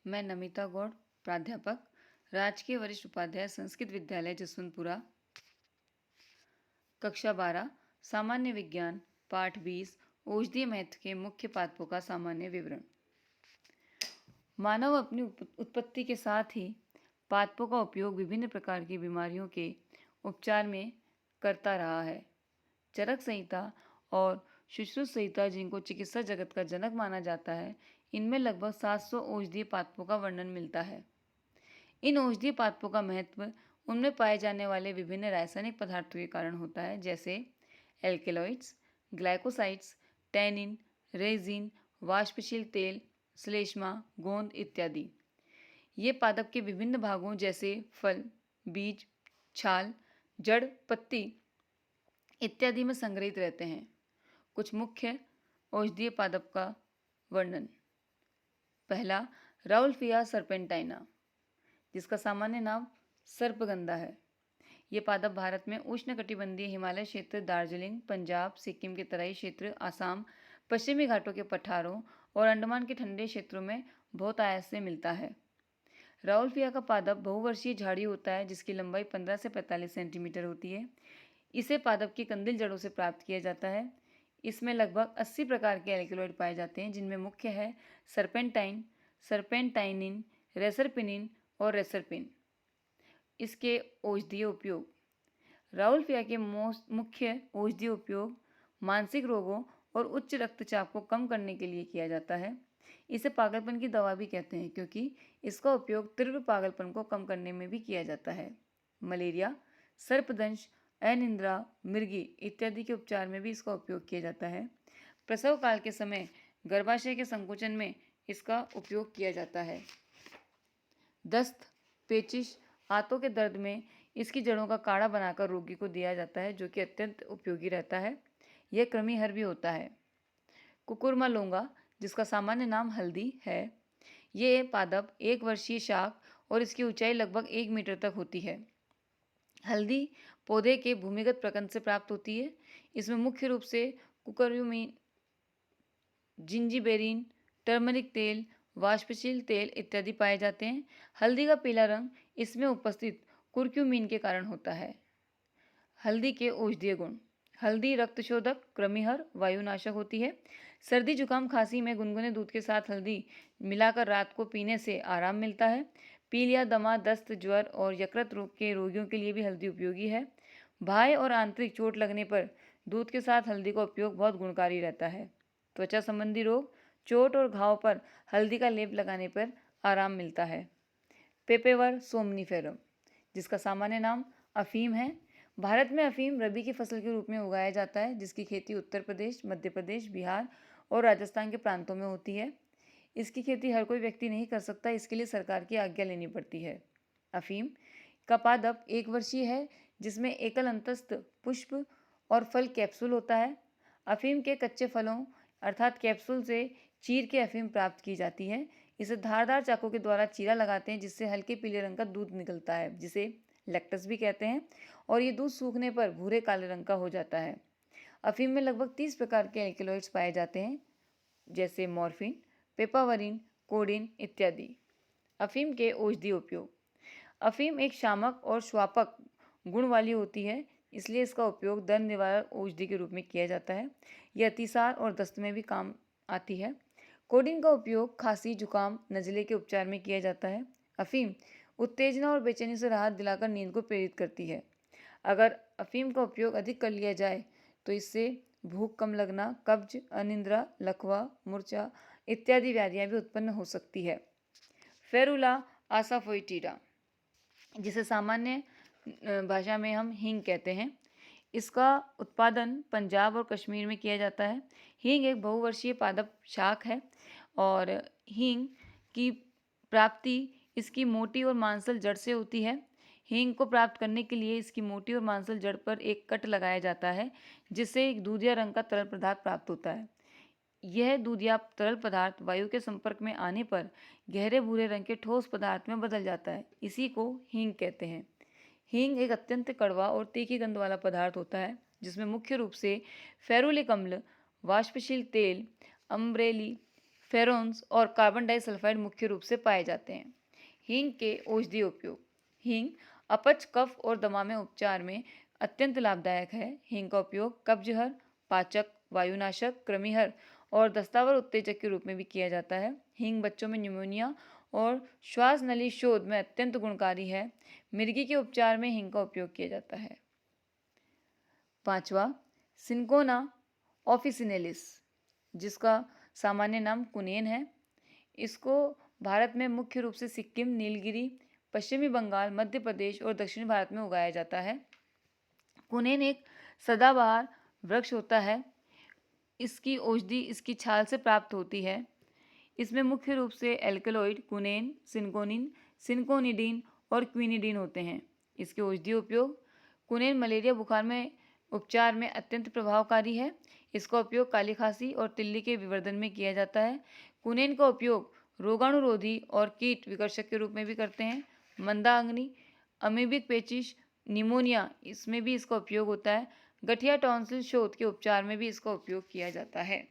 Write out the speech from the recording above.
मैं नमिता गौड़, प्राध्यापक, राजकीय वरिष्ठ उपाध्याय संस्कृत विद्यालय जसवंतपुरा, कक्षा 12, सामान्य विज्ञान, पाठ 20, औषधीय महत्व के मुख्य पादपों का सामान्य विवरण। मानव अपनी उत्पत्ति के साथ ही पादपों का उपयोग विभिन्न प्रकार की बीमारियों के उपचार में करता रहा है। चरक संहिता और सुश्रुत संहिता, जिनको चिकित्सा जगत का जनक माना जाता है, इनमें लगभग 700 औषधीय पादपों का वर्णन मिलता है। इन औषधीय पादपों का महत्व उनमें पाए जाने वाले विभिन्न रासायनिक पदार्थों के कारण होता है, जैसे एल्केलॉइड्स, ग्लाइकोसाइड्स, टैनिन, रेजिन, वाष्पशील तेल, श्लेष्मा, गोंद इत्यादि। ये पादप के विभिन्न भागों जैसे फल, बीज, छाल, जड़, पत्ती इत्यादि में संग्रहित रहते हैं। कुछ मुख्य औषधीय पादप का वर्णन। पहला, राउल्फिया सर्पेंटाइना, जिसका सामान्य नाम सर्पगंधा है। ये पादप भारत में उष्णकटिबंधीय हिमालय क्षेत्र, दार्जिलिंग, पंजाब, सिक्किम के तराई क्षेत्र, आसाम, पश्चिमी घाटों के पठारों और अंडमान के ठंडे क्षेत्रों में बहुत आयास से मिलता है। राउल्फिया का पादप बहुवर्षीय झाड़ी होता है, जिसकी लंबाई 15 से 45 सेंटीमीटर होती है। इसे पादप की कंदिल जड़ों से प्राप्त किया जाता है। इसमें लगभग 80 प्रकार के एल्केलॉइड पाए जाते हैं, जिनमें मुख्य है सर्पेंटाइन, सर्पेंटाइनिन, रेसरपिनिन और रेसरपिन। इसके औषधीय उपयोग। राउल्फिया के मुख्य औषधीय उपयोग मानसिक रोगों और उच्च रक्तचाप को कम करने के लिए किया जाता है। इसे पागलपन की दवा भी कहते हैं, क्योंकि इसका उपयोग तीव्र पागलपन को कम करने में भी किया जाता है। मलेरिया, सर्पदंश, अनिद्रा, मिर्गी इत्यादि के उपचार में भी इसका उपयोग किया जाता है। प्रसव काल के समय गर्भाशय के संकुचन में इसका उपयोग किया जाता है। दस्त, पेचिश, हाथों के दर्द में इसकी जड़ों का काढ़ा बनाकर रोगी को दिया जाता है, जो कि अत्यंत उपयोगी रहता है। यह कृमिहर भी होता है। कुकुरमा लोंगा, जिसका सामान्य नाम हल्दी है, ये पादप 1 वर्षीय शाक और इसकी ऊंचाई लगभग 1 मीटर तक होती है। हल्दी पौधे के भूमिगत प्रकंद से प्राप्त होती है। इसमें मुख्य रूप से कुकुरम्यूमिन, जिंजीबेरिन, टर्मरिक तेल, वाष्पशील तेल इत्यादि पाए जाते हैं। हल्दी का पीला रंग इसमें उपस्थित कुर्क्यूमिन के कारण होता है। हल्दी के औषधीय गुण। हल्दी रक्तशोधक, कृमिहर, वायुनाशक होती है। सर्दी, जुकाम, खांसी में गुनगुने दूध के साथ हल्दी मिलाकर रात को पीने से आराम मिलता है। पीलिया, दमा, दस्त, ज्वर और यकृत रोग के रोगियों के लिए भी हल्दी उपयोगी है। बाह्य और आंतरिक चोट लगने पर दूध के साथ हल्दी का उपयोग बहुत गुणकारी रहता है। त्वचा संबंधी रोग, चोट और घाव पर हल्दी का लेप लगाने पर आराम मिलता है। पेपेवर सोमनीफेरम, जिसका सामान्य नाम अफीम है। भारत में अफीम रबी की फसल के रूप में उगाया जाता है, जिसकी खेती उत्तर प्रदेश, मध्य प्रदेश, बिहार और राजस्थान के प्रांतों में होती है। इसकी खेती हर कोई व्यक्ति नहीं कर सकता, इसके लिए सरकार की आज्ञा लेनी पड़ती है। अफीम का पादप 1 वर्षीय है, जिसमें एकल अंतस्थ पुष्प और फल कैप्सूल होता है। अफीम के कच्चे फलों अर्थात कैप्सूल से चीर के अफीम प्राप्त की जाती है। इसे धारदार चाकू के द्वारा चीरा लगाते हैं, जिससे हल्के पीले रंग का दूध निकलता है, जिसे लैक्टस भी कहते हैं, और ये दूध सूखने पर भूरे काले रंग का हो जाता है। अफीम में लगभग 30 प्रकार के एल्केलॉइड्स पाए जाते हैं, जैसे मॉर्फिन, पेपावरिन, कोडीन इत्यादि। अफीम के औषधीय उपयोग। अफीम एक शामक और श्वापक गुण वाली होती है, इसलिए इसका उपयोग दर्द निवारक औषधि के रूप में किया जाता है। यह अतिसार और दस्त में भी काम आती है। कोडीन का उपयोग खांसी, जुकाम, नज़ले के उपचार में किया जाता है। अफीम उत्तेजना और बेचैनी से राहत दिलाकर नींद को प्रेरित करती है। अगर अफीम का उपयोग अधिक कर लिया जाए तो इससे भूख कम लगना, कब्ज, अनिद्रा, लकवा, मूर्छा इत्यादि व्याधियां भी उत्पन्न हो सकती है। फेरुला आसाफोइटिडा, जिसे सामान्य भाषा में हम हींग कहते हैं, इसका उत्पादन पंजाब और कश्मीर में किया जाता है। हींग एक बहुवर्षीय पादप शाक है और हींग की प्राप्ति इसकी मोटी और मांसल जड़ से होती है। हींग को प्राप्त करने के लिए इसकी मोटी और मांसल जड़ पर एक कट लगाया जाता है, जिससे एक दूधिया रंग का तरल पदार्थ प्राप्त होता है। यह दूधिया तरल पदार्थ वायु के संपर्क में आने पर गहरे भूरे रंग के ठोस पदार्थ में बदल जाता है। इसी को हींग कहते हैं। हींग एक अत्यंत कड़वा और तीखी गंध वाला पदार्थ होता है, जिसमें मुख्य रूप से फेरुलिक अम्ल, वाष्पशील तेल, अम्ब्रेली फेरोन्स और कार्बन डाइसल्फाइड मुख्य रूप से पाए जाते हैं। हींग के औषधीय उपयोग। हींग अपच, कफ और दमा में उपचार में अत्यंत लाभदायक है। हींग का उपयोग कब्जहर, पाचक, वायुनाशक, कृमिहर और दस्तावर उत्तेजक के रूप में भी किया जाता है। हींग बच्चों में न्यूमोनिया और श्वास नली शोध में अत्यंत गुणकारी है। मिर्गी के उपचार में हींग का उपयोग किया जाता है। पांचवा, सिंकोना ऑफिसिनेलिस, जिसका सामान्य नाम कुनेन है। इसको भारत में मुख्य रूप से सिक्किम, नीलगिरी, पश्चिमी बंगाल, मध्य प्रदेश और दक्षिण भारत में उगाया जाता है। कुनेन एक सदाबहार वृक्ष होता है। इसकी औषधि इसकी छाल से प्राप्त होती है। इसमें मुख्य रूप से एल्कलॉइड कुनेन, सिंकोनिन, सिंकोनिडीन और क्विनिडीन होते हैं। इसके औषधीय उपयोग। कुनेन मलेरिया बुखार में उपचार में अत्यंत प्रभावकारी है। इसका उपयोग काली खांसी और तिल्ली के विवर्धन में किया जाता है। कुनेन का उपयोग रोगाणुरोधी और कीट विकर्षक के रूप में भी करते हैं। मंदाग्नि, अमीबिक पेचिश, निमोनिया, इसमें भी इसका उपयोग होता है। गठिया टॉन्सिल शोथ के उपचार में भी इसका उपयोग किया जाता है।